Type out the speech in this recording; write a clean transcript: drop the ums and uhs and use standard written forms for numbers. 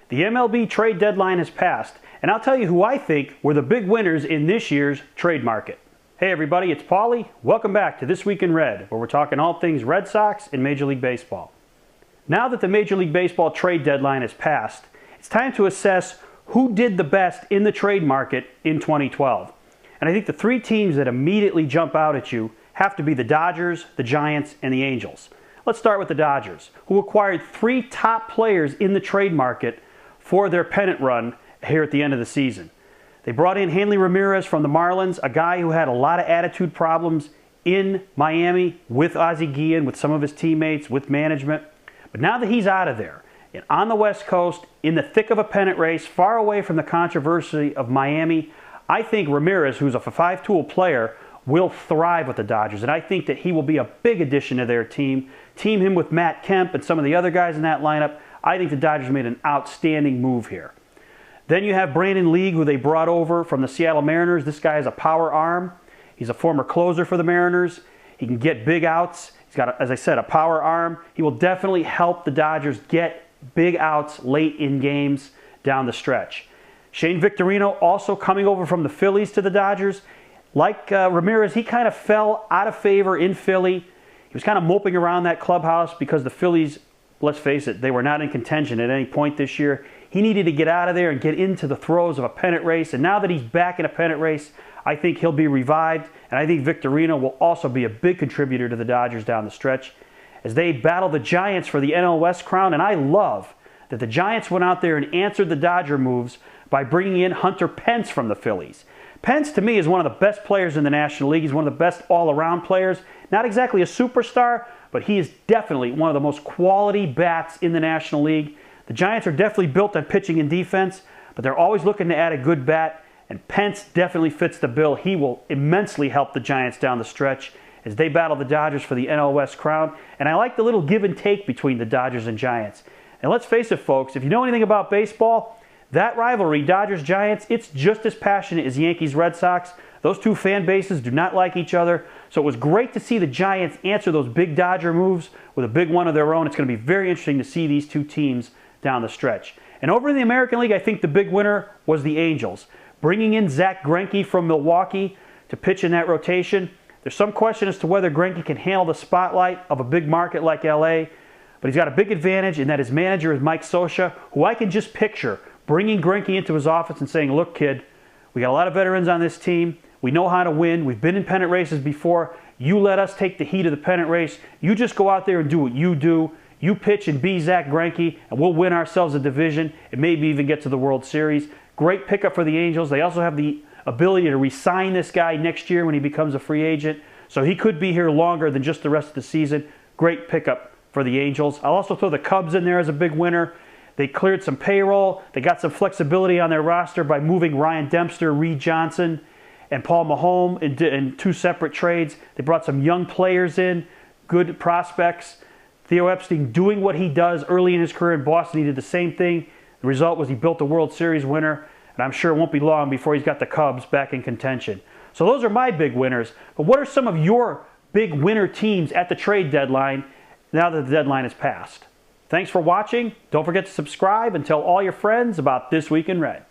The MLB trade deadline has passed, and I'll tell you who I think were the big winners in this year's trade market. Hey everybody, it's Paulie. Welcome back to This Week in Red, where we're talking all things Red Sox and Major League Baseball. Now that the Major League Baseball trade deadline has passed, it's time to assess who did the best in the trade market in 2012. And I think the three teams that immediately jump out at you have to be the Dodgers, the Giants, and the Angels. Let's start with the Dodgers, who acquired three top players in the trade market for their pennant run here at the end of the season. They brought in Hanley Ramirez from the Marlins, a guy who had a lot of attitude problems in Miami with Ozzie Guillen, with some of his teammates, with management. But now that he's out of there, and on the West Coast, in the thick of a pennant race, far away from the controversy of Miami, I think Ramirez, who's a five-tool player, will thrive with the Dodgers. And I think that he will be a big addition to their team. Team him with Matt Kemp and some of the other guys in that lineup. I think the Dodgers made an outstanding move here. Then you have Brandon League, who they brought over from the Seattle Mariners. This guy has a power arm. He's a former closer for the Mariners. He can get big outs. He's got, as I said, a power arm. He will definitely help the Dodgers get big outs late in games down the stretch. Shane Victorino also coming over from the Phillies to the Dodgers. Like Ramirez, he kind of fell out of favor in Philly. He was kind of moping around that clubhouse because the Phillies, let's face it, they were not in contention at any point this year. He needed to get out of there and get into the throes of a pennant race. And now that he's back in a pennant race, I think he'll be revived. And I think Victorino will also be a big contributor to the Dodgers down the stretch as they battle the Giants for the NL West crown. And I love that the Giants went out there and answered the Dodger moves by bringing in Hunter Pence from the Phillies. Pence, to me, is one of the best players in the National League. He's one of the best all-around players. Not exactly a superstar, but he is definitely one of the most quality bats in the National League. The Giants are definitely built on pitching and defense, but they're always looking to add a good bat, and Pence definitely fits the bill. He will immensely help the Giants down the stretch as they battle the Dodgers for the NL West crown. And I like the little give and take between the Dodgers and Giants. And let's face it, folks, if you know anything about baseball, that rivalry, Dodgers-Giants, it's just as passionate as Yankees-Red Sox. Those two fan bases do not like each other. So it was great to see the Giants answer those big Dodger moves with a big one of their own. It's going to be very interesting to see these two teams down the stretch. And over in the American League, I think the big winner was the Angels. Bringing in Zack Greinke from Milwaukee to pitch in that rotation. There's some question as to whether Greinke can handle the spotlight of a big market like LA. But he's got a big advantage in that his manager is Mike Scioscia, who I can just picture bringing Greinke into his office and saying, look, kid, we got a lot of veterans on this team. We know how to win. We've been in pennant races before. You let us take the heat of the pennant race. You just go out there and do what you do. You pitch and be Zack Greinke, and we'll win ourselves a division and maybe even get to the World Series. Great pickup for the Angels. They also have the ability to re-sign this guy next year when he becomes a free agent. So he could be here longer than just the rest of the season. Great pickup for the Angels. I'll also throw the Cubs in there as a big winner. They cleared some payroll. They got some flexibility on their roster by moving Ryan Dempster, Reed Johnson, and Paul Maholm in two separate trades. They brought some young players in, good prospects. Theo Epstein doing what he does early in his career in Boston. He did the same thing. The result was he built a World Series winner, and I'm sure it won't be long before he's got the Cubs back in contention. So those are my big winners. But what are some of your big winner teams at the trade deadline now that the deadline is passed? Thanks for watching. Don't forget to subscribe and tell all your friends about This Week in Red.